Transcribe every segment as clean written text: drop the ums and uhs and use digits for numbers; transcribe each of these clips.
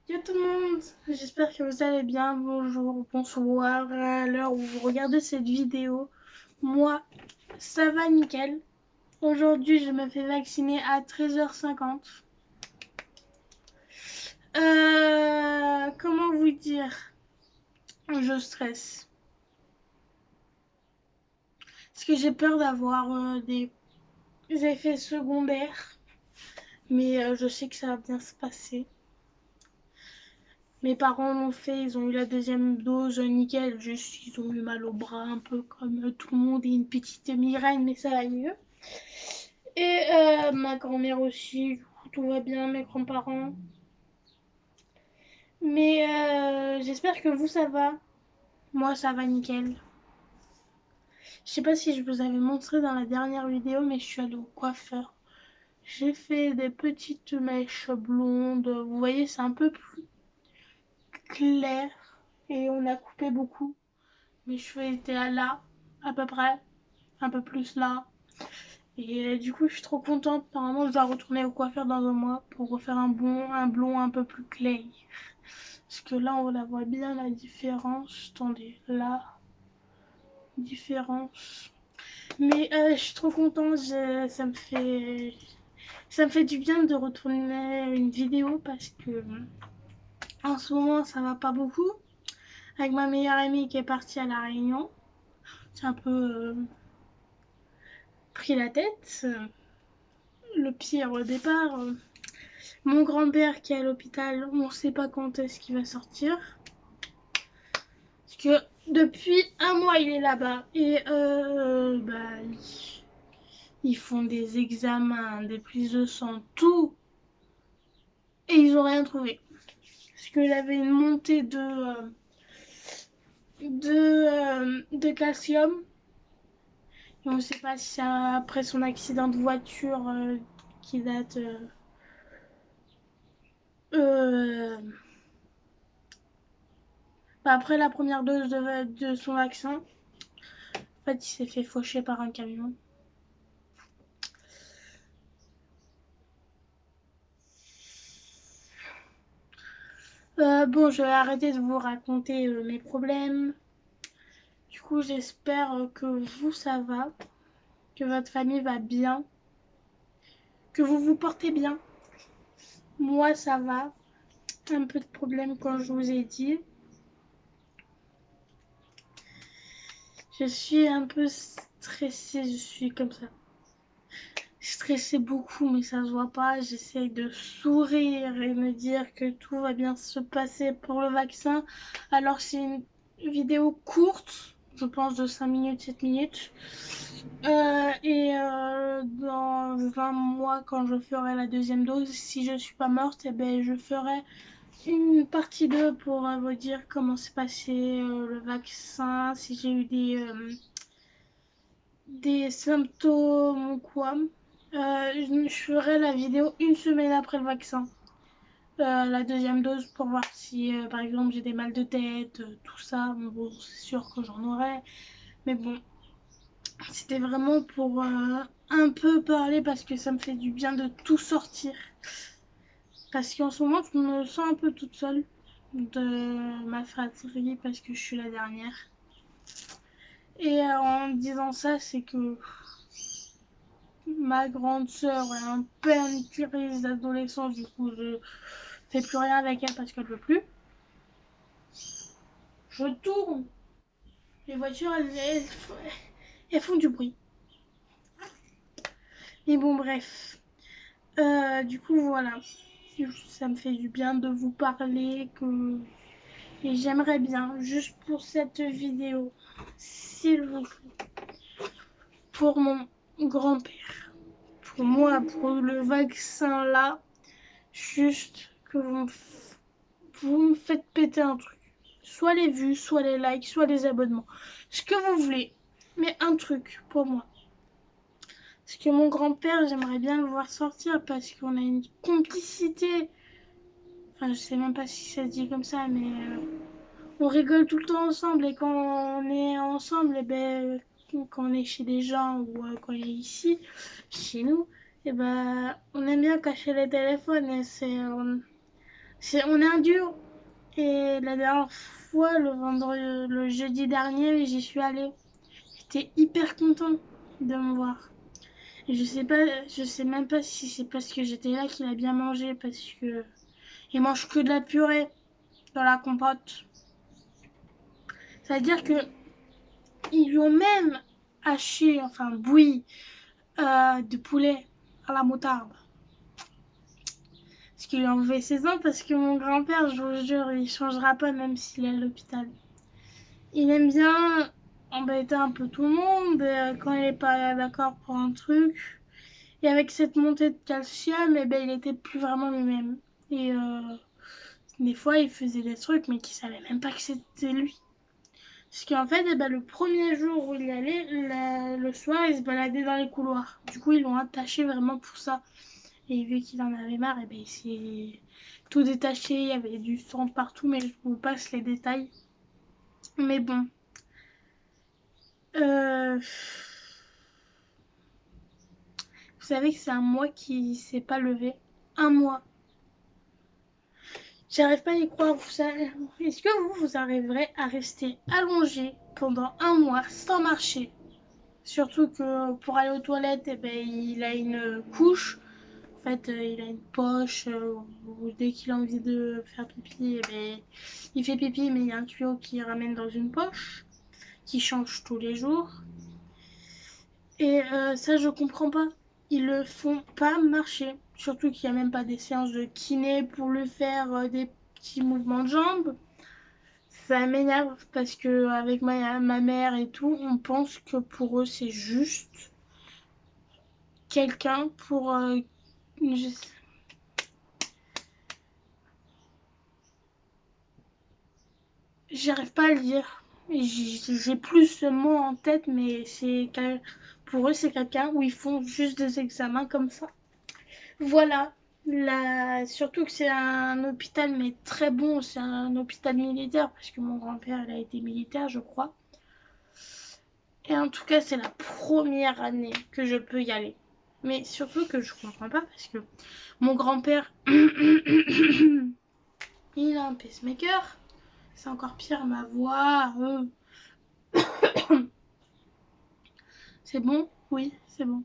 Yo tout le monde, j'espère que vous allez bien. Bonjour, bonsoir à l'heure où vous regardez cette vidéo. Moi, ça va nickel. Aujourd'hui, je me fais vacciner à 13h50. Comment vous dire? Je stresse. Parce que j'ai peur d'avoir des effets secondaires. Mais je sais que ça va bien se passer. Mes parents l'ont fait, ils ont eu la deuxième dose nickel, juste ils ont eu mal au bras un peu comme tout le monde et une petite migraine, mais ça va mieux. Et ma grand-mère aussi, du coup tout va bien, mes grands-parents. Mais j'espère que vous ça va. Moi ça va nickel. Je sais pas si je vous avais montré dans la dernière vidéo, mais je suis allée au coiffeur. J'ai fait des petites mèches blondes. Vous voyez, c'est un peu plus clair et on a coupé beaucoup. Mes cheveux étaient là, à peu près, un peu plus là. Et du coup, je suis trop contente. Normalement, je dois retourner au coiffeur dans un mois pour refaire un blond un peu plus clair. Parce que là, on la voit bien la différence. Attendez, là, différence. Mais je suis trop contente. Ça me fait du bien de retourner une vidéo parce que en ce moment, ça va pas beaucoup. Avec ma meilleure amie qui est partie à La Réunion, c'est un peu pris la tête. Le pire au départ. Mon grand-père qui est à l'hôpital, on ne sait pas quand est-ce qu'il va sortir. Parce que depuis un mois, il est là-bas. Et ils font des examens, des prises de sang, tout. Et ils n'ont rien trouvé. Parce qu'il avait une montée de calcium. Et on ne sait pas si c'est après son accident de voiture qui date euh, après la première dose de son vaccin. En fait, il s'est fait faucher par un camion. Bon, je vais arrêter de vous raconter mes problèmes. Du coup, j'espère que vous, ça va, que votre famille va bien, que vous vous portez bien. Moi, ça va. Un peu de problème quand je vous ai dit. Je suis un peu stressée, je suis comme ça. Stressée beaucoup, mais ça se voit pas. J'essaye de sourire et me dire que tout va bien se passer pour le vaccin. Alors, c'est une vidéo courte, je pense de 5 minutes, 7 minutes. Dans 20 mois, quand je ferai la deuxième dose, si je suis pas morte, eh ben, je ferai une partie 2 pour vous dire comment s'est passé le vaccin, si j'ai eu des symptômes ou quoi. Je ferai la vidéo une semaine après le vaccin. La deuxième dose pour voir si par exemple j'ai des mal de tête, tout ça. Bon, c'est sûr que j'en aurai. Mais bon, c'était vraiment pour un peu parler parce que ça me fait du bien de tout sortir. Parce qu'en ce moment, je me sens un peu toute seule de ma fratrie parce que je suis la dernière. Et en disant ça, c'est que ma grande sœur est un peu une crise d'adolescence, du coup je fais plus rien avec elle parce qu'elle veut plus. Je tourne, les voitures elles font du bruit. Mais bon bref, du coup voilà, ça me fait du bien de vous parler que et j'aimerais bien juste pour cette vidéo, s'il vous plaît, pour mon grand-père, pour moi, pour le vaccin là, juste que vous me faites péter un truc. Soit les vues, soit les likes, soit les abonnements. Ce que vous voulez. Mais un truc pour moi. Parce que mon grand-père, j'aimerais bien le voir sortir parce qu'on a une complicité. Enfin, je sais même pas si ça se dit comme ça, mais on rigole tout le temps ensemble. Et quand on est ensemble, et ben, quand on est chez des gens ou quand on est ici, chez nous, et ben, on aime bien cacher les téléphones. Et c'est On est un duo. Et la dernière fois, le jeudi dernier, j'y suis allée. J'étais hyper content de me voir. Et je sais même pas si c'est parce que j'étais là qu'il a bien mangé, parce que il mange que de la purée dans la compote. C'est-à-dire que ils lui ont même haché, enfin bouilli, de poulet à la moutarde. Parce qu'il lui a enlevé ses dents, parce que mon grand-père, je vous jure, il changera pas même s'il est à l'hôpital. Il aime bien embêter un peu tout le monde quand il est pas d'accord pour un truc. Et avec cette montée de calcium, eh ben, il était plus vraiment lui-même. Et des fois, il faisait des trucs, mais qui savait même pas que c'était lui. Parce qu'en fait, eh ben, le premier jour où il y allait, le soir, il se baladait dans les couloirs. Du coup, ils l'ont attaché vraiment pour ça. Et vu qu'il en avait marre, eh ben, il s'est tout détaché. Il y avait du sang partout, mais je vous passe les détails. Mais bon. Vous savez que c'est un mois qui s'est pas levé. Un mois. J'arrive pas à y croire. Est-ce que vous arriverez à rester allongé pendant un mois sans marcher? Surtout que pour aller aux toilettes, eh ben, il a une couche. En fait, il a une poche où dès qu'il a envie de faire pipi, eh ben, il fait pipi, mais il y a un tuyau qui ramène dans une poche, qui change tous les jours. Et ça, je comprends pas. Ils le font pas marcher. Surtout qu'il n'y a même pas des séances de kiné pour le faire, des petits mouvements de jambes. Ça m'énerve parce que avec ma mère et tout, on pense que pour eux, c'est juste quelqu'un pour... J'arrive pas à le dire. J'ai plus ce mot en tête, mais pour eux, c'est quelqu'un où ils font juste des examens comme ça. Voilà. Surtout que c'est un hôpital, mais très bon. C'est un hôpital militaire, parce que mon grand-père, il a été militaire, je crois. Et en tout cas, c'est la première année que je peux y aller. Mais surtout que je comprends pas, parce que mon grand-père, il a un pacemaker. C'est encore pire, ma voix. C'est bon? Oui, c'est bon.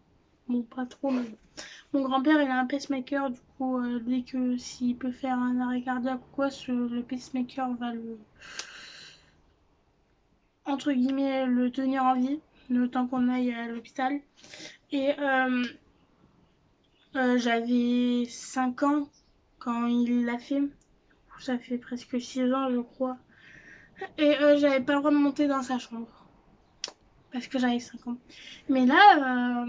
Bon, pas trop, mais bon. Mon grand-père, il a un pacemaker, du coup, dès que s'il peut faire un arrêt cardiaque ou quoi, le pacemaker va entre guillemets, le tenir en vie, le temps qu'on aille à l'hôpital. Et j'avais 5 ans quand il l'a fait. Ça fait presque 6 ans, je crois. Et j'avais pas le droit de monter dans sa chambre. Parce que j'avais 5 ans. Mais là,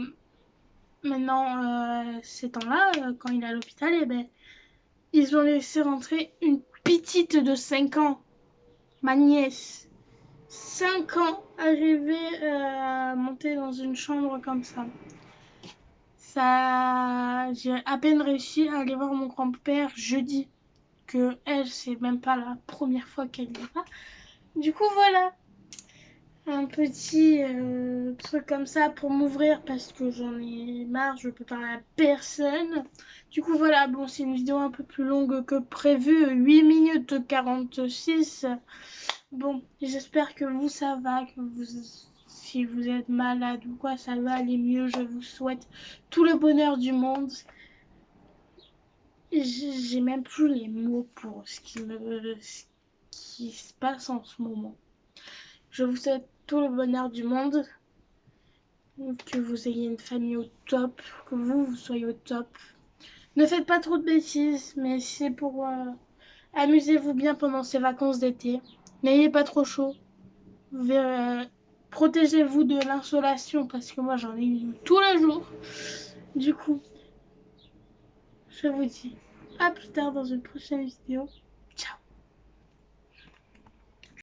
maintenant, ces temps-là, quand il est à l'hôpital, eh ben, ils ont laissé rentrer une petite de 5 ans, ma nièce. 5 ans, arriver à monter dans une chambre comme ça. J'ai à peine réussi à aller voir mon grand-père jeudi. Que elle, c'est même pas la première fois qu'elle y va. Du coup, voilà. Un petit truc comme ça pour m'ouvrir parce que j'en ai marre, je peux parler à personne. Du coup voilà, bon c'est une vidéo un peu plus longue que prévu, 8 minutes 46. Bon, j'espère que vous ça va, si vous êtes malade ou quoi, ça va aller mieux. Je vous souhaite tout le bonheur du monde. J'ai même plus les mots pour ce qui se passe en ce moment. Je vous souhaite tout le bonheur du monde. Que vous ayez une famille au top, que vous soyez au top. Ne faites pas trop de bêtises, mais c'est pour amusez-vous bien pendant ces vacances d'été. N'ayez pas trop chaud. Protégez-vous de l'insolation parce que moi j'en ai eu tous les jours. Du coup, je vous dis à plus tard dans une prochaine vidéo.